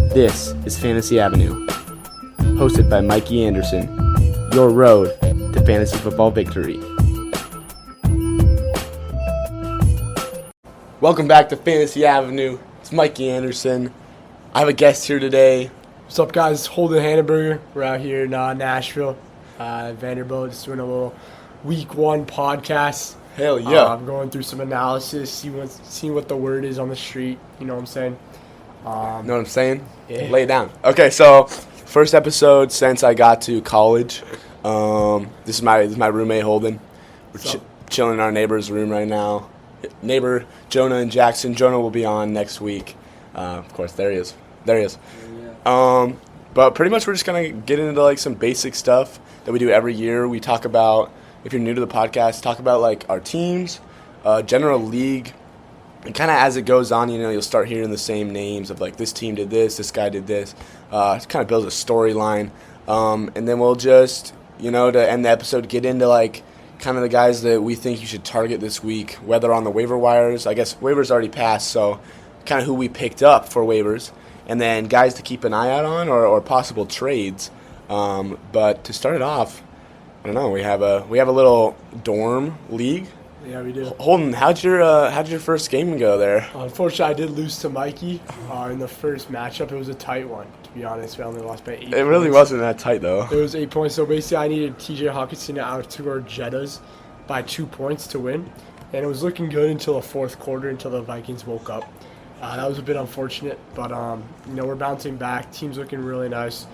This is Fantasy Avenue, hosted by Mikey Andersen, your road to fantasy football victory. Welcome back to Fantasy Avenue. It's Mikey Andersen. I have a guest here today. What's up, guys? Holden H. We're out here in Nashville, Vanderbilt, just doing a little week one podcast. Hell yeah. I'm going through some analysis, seeing what the word is on the street. You know what I'm saying? Know what I'm saying? Yeah. Lay it down. Okay, so first episode since I got to college. This is my roommate Holden. We're chilling in our neighbor's room right now. Neighbor Jonah and Jackson. Jonah will be on next week. Of course, there he is. Yeah. But pretty much we're just gonna get into like some basic stuff that we do every year. We talk about, if you're new to the podcast, talk about like our teams, general league. And kind of as it goes on, you know, you'll start hearing the same names of like this team did this guy did this. It kind of builds a storyline. And then we'll just, you know, to end the episode, get into like kind of the guys that we think you should target this week, whether on the waiver wires. I guess waivers already passed, so kind of who we picked up for waivers. And then guys to keep an eye out on or possible trades. But to start it off, I don't know, we have a little dorm league. Yeah, we do. Holden, how'd your first game go there? Unfortunately, I did lose to Mikey in the first matchup. It was a tight one, to be honest. We only lost by 8 points. It really wasn't that tight, though. It was 8 points. So basically, I needed TJ Hawkinson to out-score Jettas by 2 points to win. And it was looking good until the fourth quarter, until the Vikings woke up. That was a bit unfortunate, but you know, we're bouncing back. Team's looking really nice.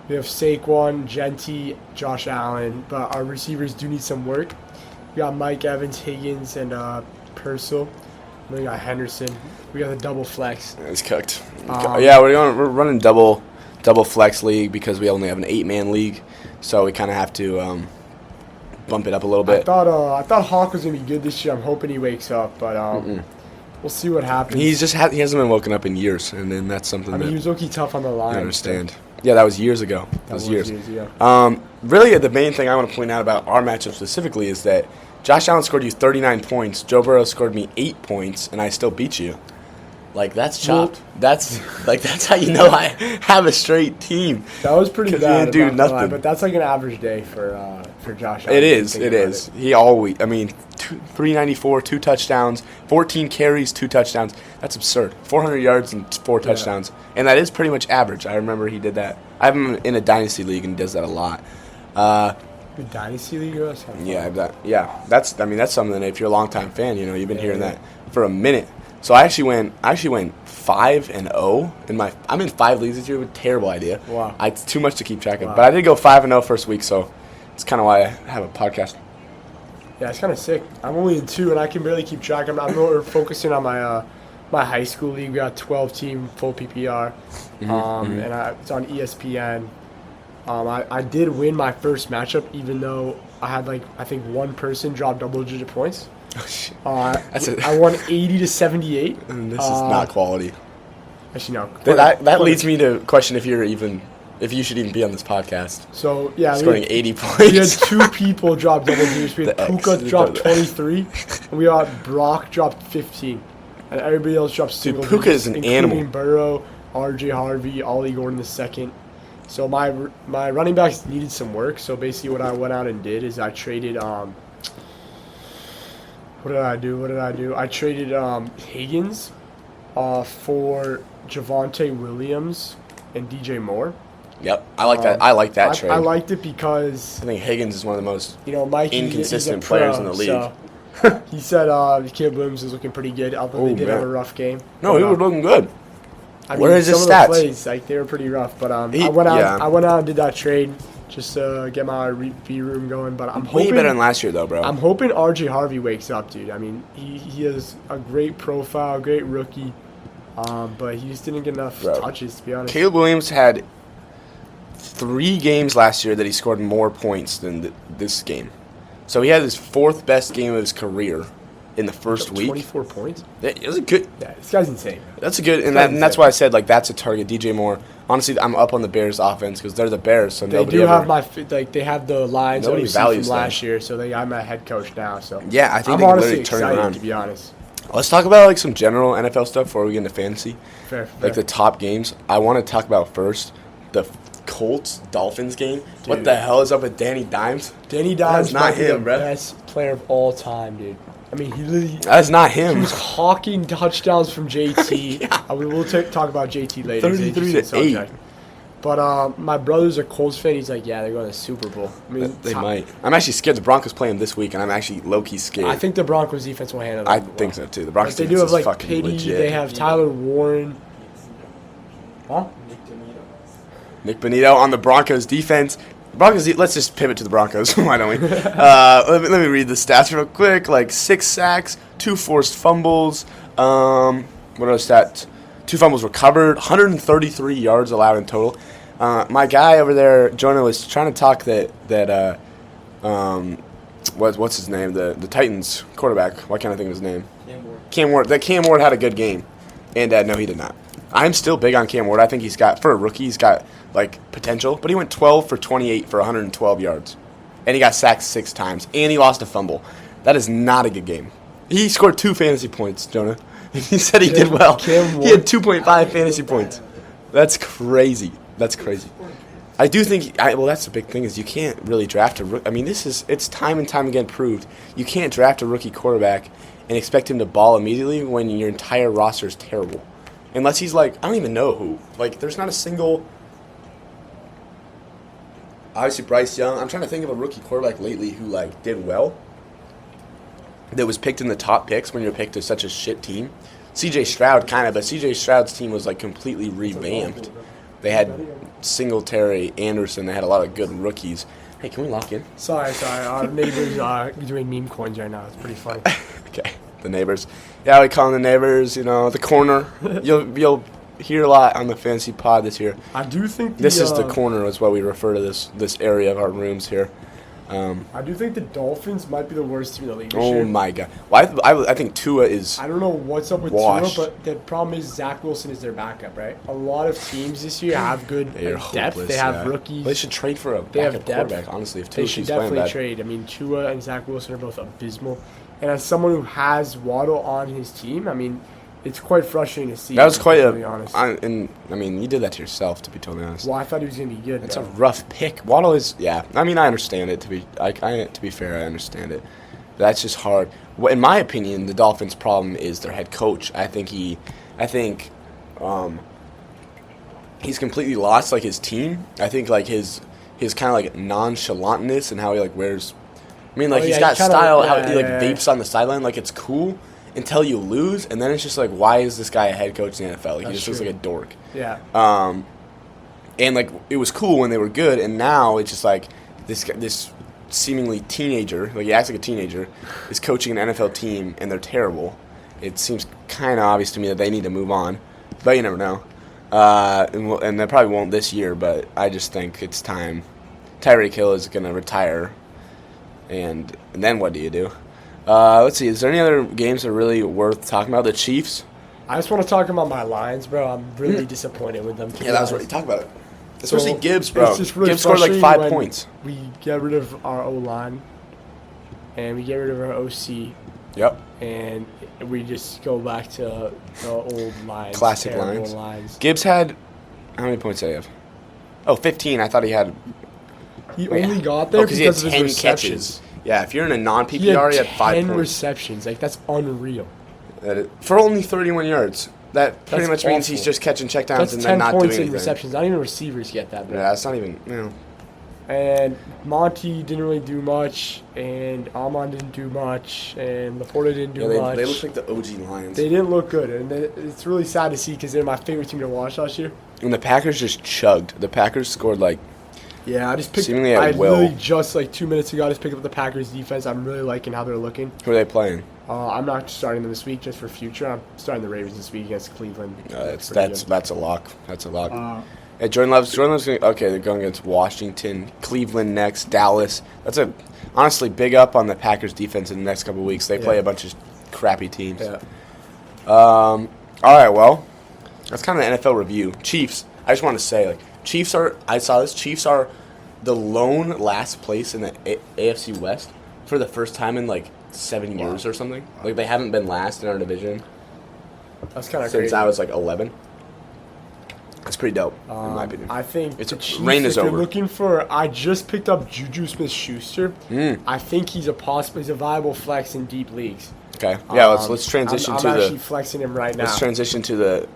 We have Saquon, Genty, Josh Allen, but our receivers do need some work. We got Mike Evans, Higgins, and Purcell. And we got Henderson. We got the double flex. It's cooked. Yeah, we're running double flex league because we only have an 8-man league, so we kind of have to bump it up a little bit. I thought Hawk was gonna be good this year. I'm hoping he wakes up, but we'll see what happens. He hasn't been woken up in years, and then that's something. He was looking tough on the line. I understand. Yeah, that was years ago. That was years. Yeah. Really, the main thing I want to point out about our matchup specifically is that Josh Allen scored you 39 points. Joe Burrow scored me 8 points, and I still beat you. Like, that's chopped. That's how you know I have a straight team. That was pretty bad. He didn't do nothing. But that's like an average day for Josh Allen. It is. He always, 394, 2 touchdowns, 14 carries, 2 touchdowns. That's absurd. 400 yards and 4 touchdowns. Yeah. And that is pretty much average. I remember he did that. I have him in a dynasty league, and he does that a lot. A dynasty league? That's something that if you're a longtime fan, you know, you've been hearing that for a minute. So I actually went 5-0 I'm in 5 leagues this year. With terrible idea. Wow. It's too much to keep track of. But I did go 5-0 first week, so it's kind of why I have a podcast. Yeah, it's kind of sick. I'm only in 2, and I can barely keep track. I'm more focusing on my high school league. We got 12-team full PPR, and it's on ESPN. I did win my first matchup, even though I had I think one person drop double-digit points. Oh, shit. I won 80-78. This is not quality. Actually, no. That leads me to question if you should even be on this podcast. So yeah, scoring 80 points. We had 2 people drop double digits. We had Puka dropped 23, and we got Brock dropped 15, and everybody else dropped single digits. Puka is an animal. Including Burrow, R.J. Harvey, Ollie Gordon the second. So my running backs needed some work. So basically, what I went out and did is I traded. What did I do? I traded Higgins for Javonte Williams and DJ Moore. Yep, I like that. I like that trade. I liked it because I think Higgins is one of the most Mikey, inconsistent players in the league. So he said Caleb Williams is looking pretty good, although they did have a rough game. No, he was looking good. Where is his stats? The plays, they were pretty rough, but I went out and did that trade just to get my V room going. But I'm hoping, way better than last year, though, bro. I'm hoping RJ Harvey wakes up, dude. I mean, he has a great profile, great rookie, but he just didn't get enough touches, to be honest. Caleb Williams had 3 games last year that he scored more points than this game. So he had his 4th best game of his career in the first week. 24 points? It was a good. Yeah, this guy's insane. That's a good, and that's why I said that's a target. DJ Moore. Honestly, I'm up on the Bears offense because they're the Bears, so they they have the lines nobody from values last year, so I'm a head coach now. So yeah, I think I'm they can honestly literally turn excited, around. to be honest. Let's talk about like some general NFL stuff before we get into fantasy. Fair. Like the top games. I want to talk about first the Colts-Dolphins game. Dude. What the hell is up with Danny Dimes? Danny Dimes That's not him, the bro. best player of all time, dude. I mean, he literally... That's not him. He was hawking touchdowns from JT. Yeah. We'll talk about JT later. 33-8. But my brother's a Colts fan. He's like, yeah, they're going to the Super Bowl. I mean, They might. I'm actually scared. The Broncos play them this week, and I'm actually low-key scared. I think the Broncos defense will handle I them. think so, too. The Broncos They defense do have, is like, fucking Pity. legit. They have Tyler Warren. Huh? Nick Bonito on the Broncos defense. Let's just pivot to the Broncos. Why don't we? Let me read the stats real quick. Like 6 sacks, 2 forced fumbles. What are those stats? 2 fumbles recovered, 133 yards allowed in total. My guy over there, Jonah, was trying to talk what's his name? The Titans quarterback. Why can't I think of his name? Cam Ward. That Cam Ward had a good game, and no, he did not. I'm still big on Cam Ward. I think for a rookie, he's got like potential. But he went 12 for 28 for 112 yards, and he got sacked 6 times, and he lost a fumble. That is not a good game. He scored 2 fantasy points, Jonah. He said he did well. He had 2.5 fantasy points. That's crazy. That's crazy. I do think. That's the big thing is you can't really draft a rookie. I mean, it's time and time again proved you can't draft a rookie quarterback and expect him to ball immediately when your entire roster is terrible. Unless he's like, I don't even know who. Like, there's not a single. Obviously, Bryce Young. I'm trying to think of a rookie quarterback lately who like did well. That was picked in the top picks when you're picked to such a shit team. C.J. Stroud kind of, but C.J. Stroud's team was like completely revamped. They had Singletary, Anderson. They had a lot of good rookies. Hey, can we lock in? Sorry. Our neighbors are doing meme coins right now. It's pretty funny. Okay, the neighbors. Yeah, we call them the neighbors. You know, the corner. You'll hear a lot on the fantasy pod this year. I do think this is the corner, is what we refer to this area of our rooms here. I do think the Dolphins might be the worst team in the league this year. Oh my god! Well, I think Tua is. I don't know what's up with washed. Tua, but the problem is Zach Wilson is their backup, right? A lot of teams this year have good depth. They have rookies. They should trade for a backup quarterback. Honestly, if Tua keeps playing bad. They should definitely trade. I mean, Tua and Zach Wilson are both abysmal, and as someone who has Waddle on his team, I mean, it's quite frustrating to see. That was quite honest. I mean, you did that to yourself, to be totally honest. Well, I thought he was going to be good. It's a rough pick. Waddle is, yeah. I mean, I understand it. To be fair, I understand it. That's just hard. Well, in my opinion, the Dolphins' problem is their head coach. I think he's completely lost like his team. I think like his kind of like nonchalantness and how he like wears. I mean, like he's got style. How he like vapes on the sideline, like it's cool. Until you lose, and then it's just like, why is this guy a head coach in the NFL? Like, he just looks like a dork. Yeah. And like it was cool when they were good, and now it's just like this seemingly teenager, like he acts like a teenager, is coaching an NFL team, and they're terrible. It seems kind of obvious to me that they need to move on, but you never know. And they probably won't this year, but I just think it's time. Tyreek Hill is going to retire, and then what do you do? Let's see. Is there any other games that are really worth talking about? The Chiefs? I just want to talk about my Lions, bro. I'm really disappointed with them. Yeah, that was right. Talk about it. Especially Gibbs, bro. Really Gibbs scored like 5 points. We get rid of our O-line, and we get rid of our OC. Yep. And we just go back to the old Lions. Classic Lions. Gibbs had, how many points did he have? Oh, 15. I thought he had. He only got there because of his receptions. Catches. Yeah, if you're in a non-PPR, you had 5 points. 10 receptions. Like, that's unreal. For only 31 yards. That pretty much means he's just catching checkdowns and then not doing anything. 10 points in receptions. Not even receivers get that, bro. Yeah, that's not even, And Monty didn't really do much, and Amon didn't do much, and Laporta didn't do much. They look like the OG Lions. They didn't look good, and it's really sad to see because they're my favorite team to watch last year. And the Packers just chugged. The Packers scored like... Yeah, I just picked. Seemingly at will. Literally just like 2 minutes ago, I just picked up the Packers defense. I'm really liking how they're looking. Who are they playing? I'm not starting them this week just for future. I'm starting the Ravens this week against Cleveland. That's a lock. That's a lock. Yeah, Jordan Love's okay. They're going against Washington, Cleveland next, Dallas. That's honestly big up on the Packers defense in the next couple of weeks. They play a bunch of crappy teams. Yeah. All right. Well, that's kind of the NFL review. Chiefs. I just want to say Chiefs are. I saw this. Chiefs are the lone last place in the AFC West for the first time in 7 years or something. Like, they haven't been last in our division That's kind of since crazy. I was, like, 11. That's pretty dope, in my opinion. I think It's the a- Chiefs, reign is if you're over. looking for, I just picked up Juju Smith-Schuster. I think he's a viable flex in deep leagues. Okay. Yeah, let's transition I'm to actually the flexing him right now. let's transition to the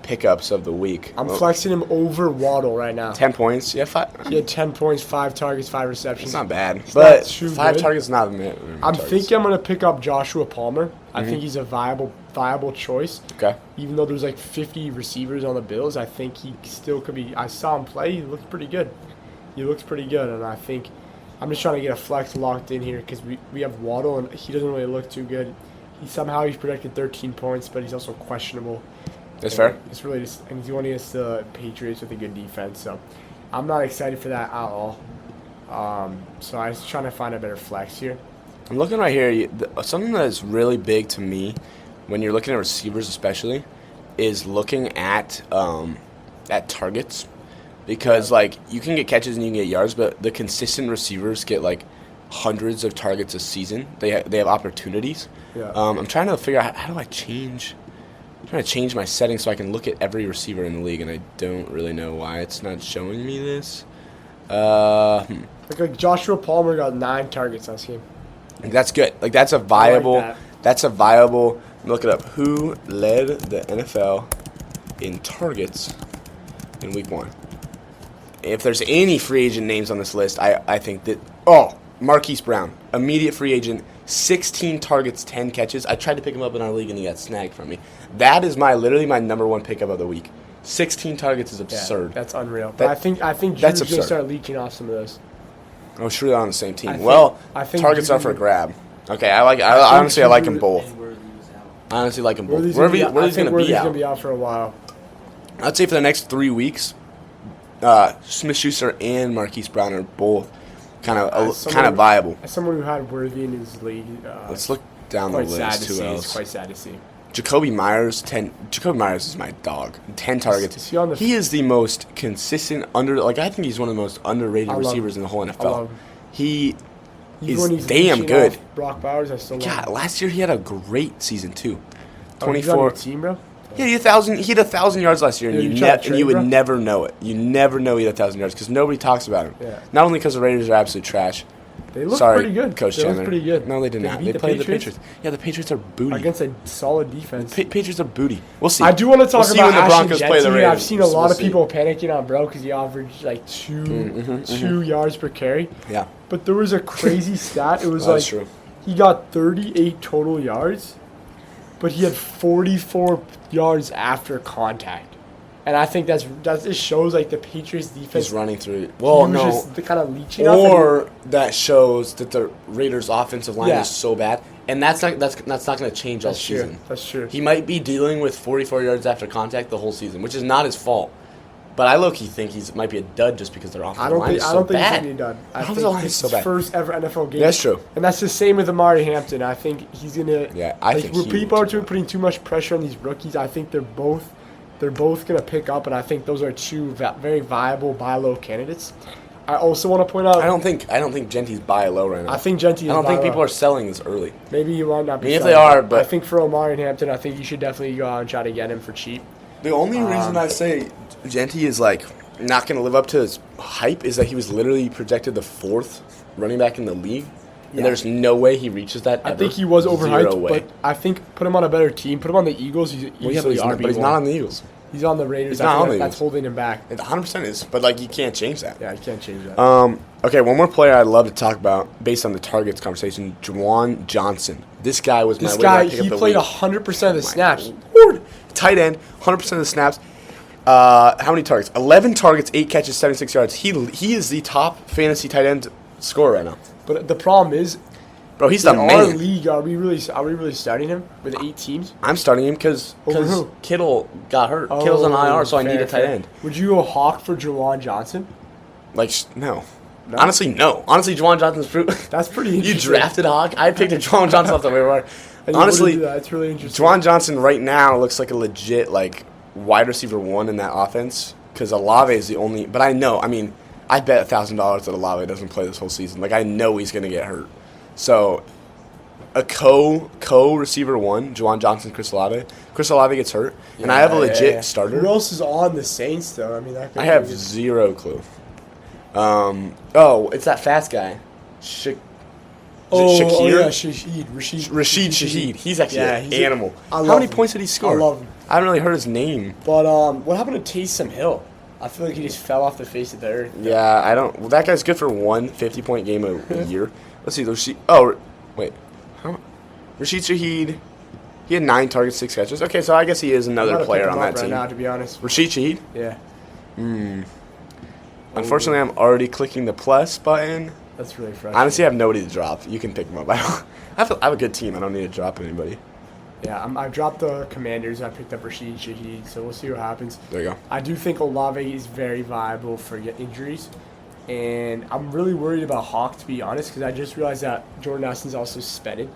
pickups of the week. I'm Well, flexing him over Waddle right now. 10 points. Yeah, 5. He had 10 points, 5 targets, 5 receptions. It's not bad. It's But not too 5 good. targets is not many I'm targets. thinking I'm going to pick up Joshua Palmer. I think he's a viable choice. Okay. Even though there's like 50 receivers on the Bills, I think he still could be. I saw him play. He looked pretty good. And I think I'm just trying to get a flex locked in here because we have Waddle, and he doesn't really look too good. He's projected 13 points, but he's also questionable. That's fair. It's really just, and he's going against the Patriots with a good defense, so I'm not excited for that at all. So I was trying to find a better flex here. I'm looking right here. Something that is really big to me when you're looking at receivers especially is looking at targets. Because, like, you can get catches and you can get yards, but the consistent receivers get, like, hundreds of targets a season. They have opportunities. Yeah. I'm trying to figure out how do I change. I'm trying to change my settings so I can look at every receiver in the league, and I don't really know why it's not showing me this. Like Joshua Palmer got 9 targets last game. That's good. Like, that's a viable. that. That's a viable. Look it up. Who led the NFL in targets in Week 1? If there's any free agent names on this list, I think that Marquise Brown, immediate free agent, 16 targets, 10 catches. I tried to pick him up in our league and he got snagged from me. That is literally my number 1 pickup of the week. 16 targets is absurd. Yeah, that's unreal. That- But I think that's Juju's going absurd. to start leeching off some of those. Oh, sure, they're on the same team. I think targets are Juju- for grab. Okay, honestly I like them both. Worthy was out. I honestly like them both. Worthy's Wherever gonna be- I he's think going to be Worthy's out. going to be out for a while. I'd say for the next 3 weeks, Smith-Schuster and Marquise Brown are both kind of viable. As someone who had Worthy in his league, Let's look down the quite sad list. to Who see. It's else? quite sad to see. Jacoby Myers, 10. Jacoby Myers is my dog. 10 targets. Is he on the- He is the most consistent I think he's one of the most underrated I love receivers him. in the whole I NFL. love him. He Even when is he's damn leeching good. off Brock Bowers, I still love God, him. last year he had a great season too. Oh, he's on 24. your team, bro? Yeah, he had 1,000 yards last year, and Yeah, you you try to trade, would bro? never know it. You never know he had 1,000 yards because nobody talks about him. Yeah. Not only because the Raiders are absolute trash. They look Sorry, pretty good. Coach They Chandler. look pretty good. No, they did not. beat They the played the Patriots Patriots. Yeah, the Patriots are booty. against a solid defense. Patriots are booty. We'll see. I do want to talk We'll see about when the Ashton Broncos play the Jeanty. Raiders. I've seen a lot We'll of see. people panicking on bro because he averaged like two yards per carry. Yeah, But there was a crazy stat. It was that's like true. he got 38 total yards, but he had 44 yards after contact. And I think that just shows like the Patriots defense. He's running through it. He Well, was no. just the kind of leeching off and Or that shows that the Raiders' offensive line Yeah. is so bad, and that's not going to change all That's true. season. That's true. He might be dealing with 44 yards after contact the whole season, which is not his fault. But I low-key think he might be a dud just because their offensive line is so I don't think bad. he's gonna be done. I Offensive think line is it's so his bad. first ever NFL game. That's true. And that's the same with Amari Hampton. I think he's gonna. Yeah, I think when he people will are too. putting too much pressure on these rookies, I think they're both gonna pick up, and I think those are two very viable buy low candidates. I also want to point out. I don't think Genty's buy low right now. I think Genty. I don't think people are selling this early. Maybe you might not be. I mean, if selling they are, him. but- I think for Omari and Hampton, I think you should definitely go out and try to get him for cheap. The only reason I say Genty is like not going to live up to his hype is that he was literally projected the 4th running back in the league, and there's no way he reaches that. I ever. think he was Zero overhyped, way. but I think put him on a better team. Put him on the Eagles. He's Well, yeah, but easily he's RB1. not on the Eagles. He's on the Raiders. He's not I on think the that's Eagles. holding him back. It 100% is, but like you can't change that. Yeah, you can't change that. Okay, one more player I'd love to talk about based on the targets conversation, Juwan Johnson. This guy was This my guy, pick he of the played week. 100% of the snaps. Lord. Tight end, 100% of the snaps. How many targets? 11 targets, 8 catches, 76 yards. He is the top fantasy tight end scorer right now. But the problem is, Bro, he's the in our man. league, are we really starting him with 8 teams? I'm starting him because Over who? Kittle got hurt. Kittle's on IR, so I need fair, a tight fair. end. Would you go Hawk for Jawan Johnson? Like, no. Honestly, no. Honestly, Juwan Johnson's fruit. That's pretty You interesting. drafted Hawk. I picked a Juwan Johnson off the waiver wire. And you Honestly, wouldn't do that. That's really interesting. Juwan Johnson right now looks like a legit like wide receiver 1 in that offense because Olave is the only. But I know. I mean, I bet $1,000 that Olave doesn't play this whole season. Like I know he's gonna get hurt. So a co-receiver one, Juwan Johnson, Chris Olave. Chris Olave gets hurt, and I have a legit starter. Who else is on the Saints, though? I mean, that could I be have good. zero clue. It's that fast guy. Shakir? yeah, Rashid Shaheed. He's actually an animal. I How love many him. points did he score? I love him. I haven't really heard his name. But what happened to Taysom Hill? I feel like he just fell off the face of the earth. Yeah, I don't. Well, that guy's good for one 50-point game a year. Let's see. Rashid Shaheed. He had 9 targets, 6 catches. Okay, so I guess he is another player on that team. Right now, to be honest. Rashid Shaheed. Yeah. Unfortunately, I'm already clicking the plus button. That's really frustrating. Honestly, I have nobody to drop. You can pick them up. I have a good team. I don't need to drop anybody. Yeah, I dropped the Commanders. I picked up Rashid Shaheed, so we'll see what happens. There you go. I do think Olave is very viable for injuries, and I'm really worried about Hawk, to be honest, because I just realized that Jordan Addison's also suspended.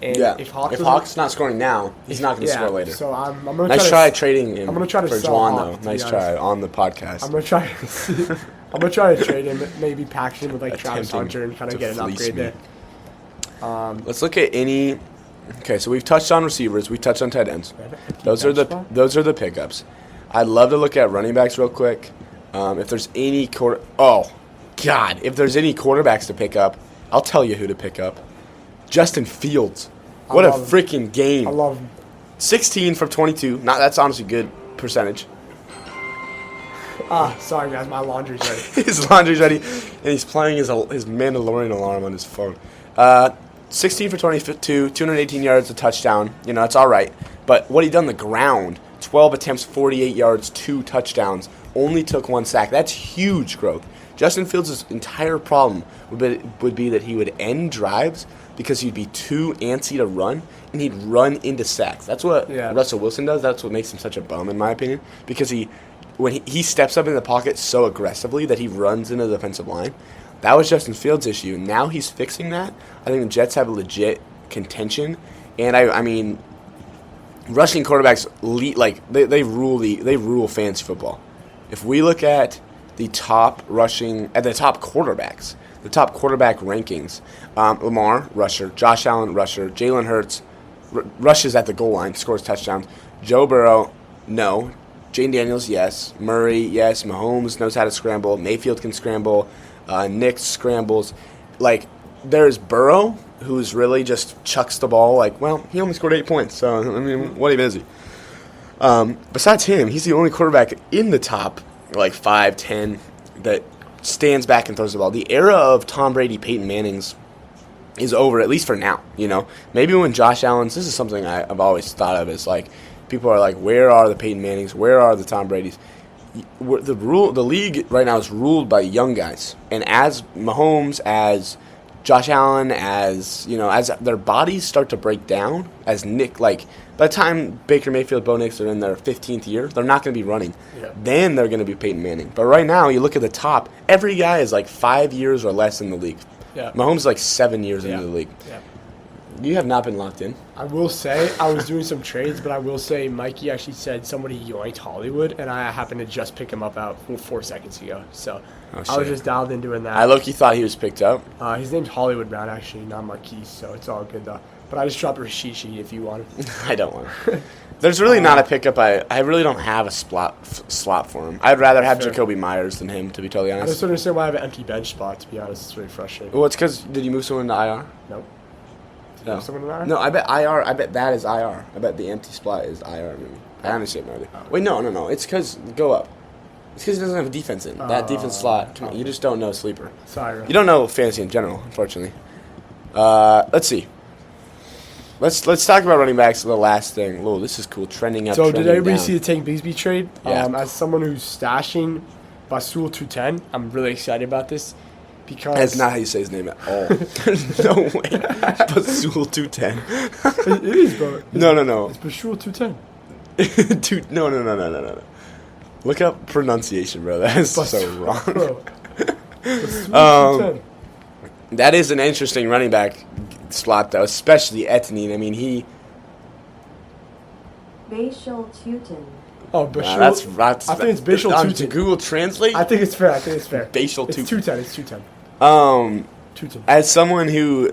And if Hawk's not scoring now, he's not going to score later. So I'm going to nice try trading him. I'm going to try to for sell Juwan, Hawk, though. Nice try on the podcast. I'm going to try. I'm going to try to trade him, maybe package him with like Travis Hunter and kind of get an upgrade there. Let's look at any. Okay, so we've touched on receivers. We touched on tight ends. Those are the pickups. I'd love to look at running backs real quick. If there's any if there's any quarterbacks to pick up, I'll tell you who to pick up. Justin Fields. What a freaking game. I love him. 16 from 22. That's honestly good percentage. Sorry guys, my laundry's ready. His laundry's ready, and he's playing his Mandalorian alarm on his phone. 16 for 22, 218 yards, a touchdown. That's all right. But what he done on the ground, 12 attempts, 48 yards, 2 touchdowns, only took 1 sack. That's huge growth. Justin Fields' entire problem would be that he would end drives because he'd be too antsy to run, and he'd run into sacks. That's what Russell Wilson does. That's what makes him such a bum, in my opinion, because when he steps up in the pocket so aggressively that he runs into the defensive line. That was Justin Fields' issue. Now he's fixing that. I think the Jets have a legit contention, and I mean, rushing quarterbacks they rule fantasy football. If we look at the top quarterbacks, the top quarterback rankings, Lamar, rusher, Josh Allen, rusher, Jalen Hurts, rushes at the goal line, scores touchdowns, Joe Burrow, no, Jane Daniels, yes, Murray, yes, Mahomes knows how to scramble, Mayfield can scramble, Nick scrambles. There's Burrow, who's really just chucks the ball he only scored 8 points, so, I mean, what even is he? Besides him, he's the only quarterback in the top, 5, 10, that stands back and throws the ball. The era of Tom Brady, Peyton Manning's is over, at least for now, Maybe when Josh Allen's, this is something I've always thought of as, people are where are the Peyton Mannings? Where are the Tom Bradys? The league right now is ruled by young guys, and as Mahomes, as Josh Allen, as their bodies start to break down, as Nick, by the time Baker Mayfield, Bo Nix are in their 15th year, they're not going to be running. Yeah. Then they're going to be Peyton Manning. But right now, you look at the top, every guy is 5 years or less in the league. Yeah. Mahomes is 7 years into the league. Yeah. You have not been locked in. I will say, I was doing some trades, but I will say Mikey actually said somebody yoinked Hollywood, and I happened to just pick him up out 4 seconds ago. So I was just dialed in doing that. I low-key thought he was picked up. His name's Hollywood Brown, actually, not Marquise, so it's all good, though. But I just dropped Rashid Shaheed if you want. I don't want. There's really not a pickup. I really don't have a slot for him. I'd rather have Jacoby Myers than him, to be totally honest. I just don't understand why I have an empty bench spot, to be honest. It's really frustrating. Well, it's because, did you move someone to IR? Nope. No, I bet IR. I bet that is IR. I bet the empty spot is IR. I honestly have no idea. Wait, no. It's because go up. It's because he doesn't have a defense in that defense slot. Come on, you just don't know sleeper. Sorry. You don't know fantasy in general, unfortunately. Let's see. Let's talk about running backs. The last thing. Whoa, this is cool. Trending up. So trending did everybody down. see the Tank Bigsby trade? Yeah. As someone who's stashing Basul 210, I'm really excited about this. Because that's not how you say his name at all. There's no way. Basul 210. It is, bro. No. It's Basul 210. Dude, no. Look up pronunciation, bro. That is so wrong. Bro. Basul 210. That is an interesting running back slot, though, especially Etienne. I mean, he... Basil Tutin. Oh, Bashul. That's I think it's Bashul on 210. Google Translate? I think it's fair. Bashul 210. It's 210. As someone who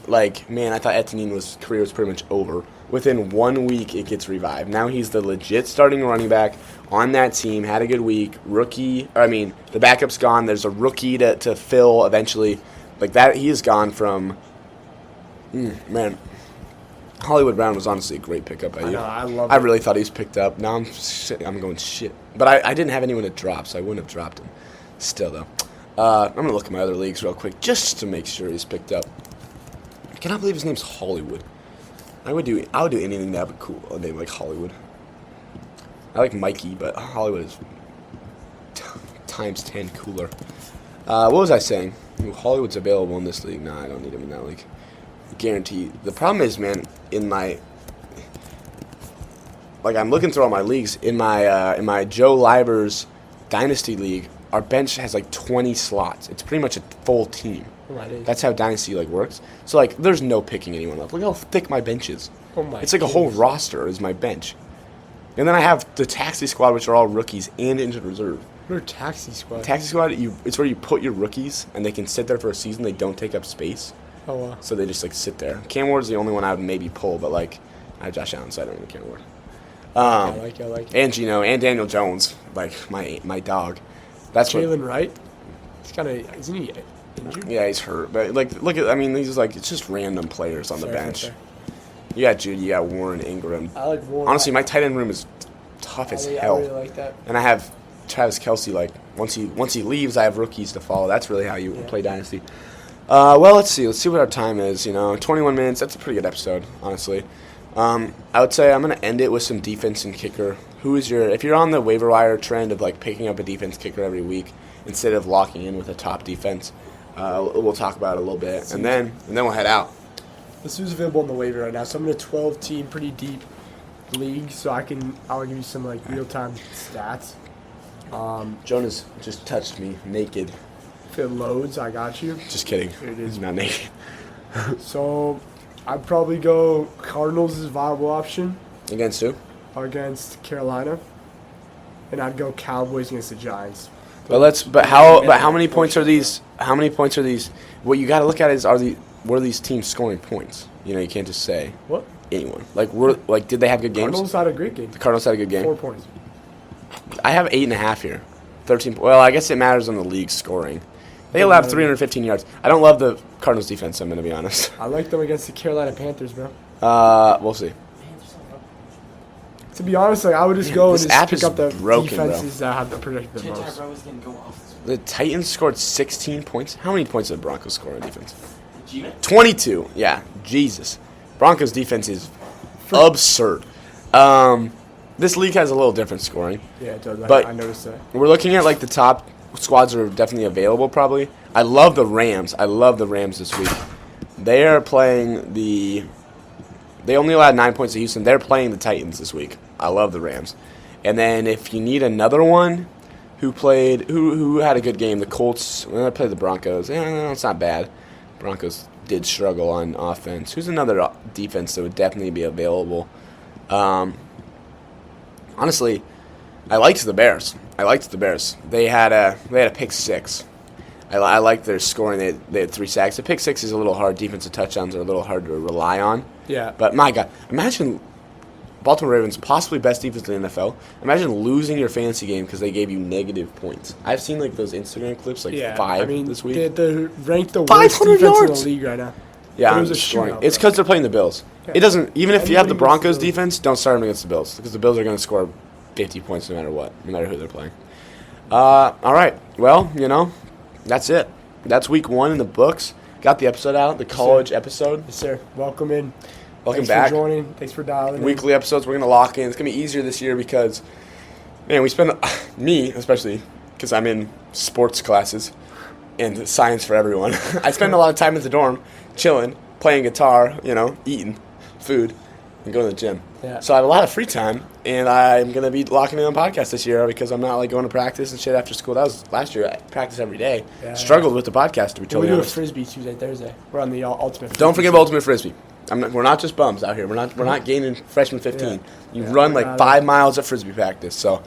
like, man, I thought Etienne's career was pretty much over. Within 1 week, it gets revived. Now he's the legit starting running back on that team. Had a good week. The backup's gone. There's a rookie to fill eventually. Like that, he is gone from. Man, Hollywood Brown was honestly a great pickup by you. I really thought he was picked up. Now I'm going shit. But I didn't have anyone to drop, so I wouldn't have dropped him. Still though, I'm gonna look at my other leagues real quick just to make sure he's picked up. I cannot believe his name's Hollywood. I would do anything that would be cool. A name like Hollywood. I like Mikey, but Hollywood is times 10 cooler. What was I saying? Ooh, Hollywood's available in this league. Nah, I don't need him in that league. Guaranteed. The problem is, man, I'm looking through all my leagues. In my Joe Livers Dynasty League, our bench has like 20 slots. It's pretty much a full team. That's how Dynasty works. So there's no picking anyone up. Look how thick my bench is. It's like a whole roster is my bench. And then I have the taxi squad, which are all rookies and injured reserve. What are taxi squad? Taxi squad, it's where you put your rookies and they can sit there for a season. They don't take up space. Oh wow. So they just sit there. Cam Ward's the only one I would maybe pull, but I have Josh Allen, so I don't really Cam Ward. I like it. And Gino and Daniel Jones, my dog. That's Jalen Wright. He's kind of isn't he injured? Yeah, he's hurt. But look at these it's just random players on the bench. Fair. You got Judy, you got Warren, Ingram. I like Warren. Honestly, my tight end room is tough as hell. I really like that. And I have Travis Kelce. Once he leaves, I have rookies to follow. That's really how you play Dynasty. Well, let's see. Let's see what our time is. 21 minutes. That's a pretty good episode, honestly. I would say I'm gonna end it with some defense and kicker. If you're on the waiver wire trend of picking up a defense kicker every week instead of locking in with a top defense, we'll talk about it a little bit, and then we'll head out. This is available on the waiver right now, so I'm in a 12-team, pretty deep league, so I'll give you some real-time stats. Jonas just touched me naked. If it loads, I got you. Just kidding. Here it is. He's not naked. So I'd probably go Cardinals as a viable option. Against who? Against Carolina. And I'd go Cowboys against the Giants. How many points are these? How many points are these? What you got to look at is what are these teams scoring points? You can't just say what anyone. Did they have good games? Cardinals had a great game. The Cardinals had a good game. 4 points. I have 8.5 here. 13. Well, I guess it matters on the league scoring. They allowed 315 yards. I don't love the Cardinals defense, I'm going to be honest. I like them against the Carolina Panthers, bro. We'll see. To be honest, I would just go and just pick up the defenses that have the projected the most. The Titans scored 16 points. How many points did the Broncos score on defense? 22. Yeah, Jesus. Broncos defense is absurd. This league has a little different scoring. Yeah, it does. But I noticed that. We're looking at the top squads are definitely available probably. I love the Rams. I love the Rams this week. They are playing They only allowed 9 points to Houston. They're playing the Titans this week. I love the Rams. And then if you need another one who had a good game, the Colts, when they played the Broncos, it's not bad. Broncos did struggle on offense. Who's another defense that would definitely be available? Honestly, I liked the Bears. They had a pick six. I like their scoring. They had 3 sacks. The pick six is a little hard. Defensive touchdowns are a little hard to rely on. Yeah. But my God, imagine Baltimore Ravens, possibly best defense in the NFL. Imagine losing your fantasy game because they gave you negative points. I've seen those Instagram clips, 5 this week. They're ranked the worst defense in the league right now. Yeah, I'm scoring. It's because they're playing the Bills. Yeah. It doesn't. Even if you have the Broncos defense, don't start them against the Bills because the Bills are going to score 50 points no matter what, no matter who they're playing. All right. Well, that's it. That's week 1 in the books. Got the episode out, the college episode. Yes, sir. Welcome in. Welcome Thanks back. Thanks for joining. Thanks for dialing in. Weekly episodes, we're going to lock in. It's going to be easier this year because, man, we spend, me especially, because I'm in sports classes and science for everyone. I spend a lot of time at the dorm chilling, playing guitar, eating food, and going to the gym. Yeah. So I have a lot of free time, and I'm going to be locking in on podcasts this year because I'm not going to practice and shit after school. That was last year. I practiced every day. Yeah, struggled with the podcast, to be totally honest. We do a Frisbee Tuesday, Thursday. We're on the Ultimate Frisbee. Don't forget Ultimate Frisbee. We're not just bums out here. We're not gaining freshman 15. You run 5 miles at Frisbee practice. So,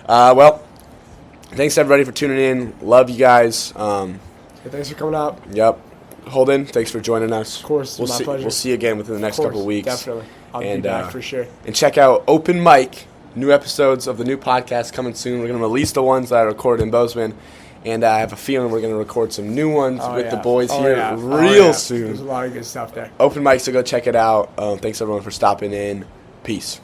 thanks everybody for tuning in. Love you guys. Thanks for coming out. Yep. Holden, thanks for joining us. Of course, my pleasure. We'll see you again within the next couple of weeks. Definitely. I'll be back for sure. And check out Open Mic, new episodes of the new podcast coming soon. We're going to release the ones that I recorded in Bozeman, and I have a feeling we're going to record some new ones with the boys here real soon. There's a lot of good stuff there. Open Mic, so go check it out. Thanks, everyone, for stopping in. Peace.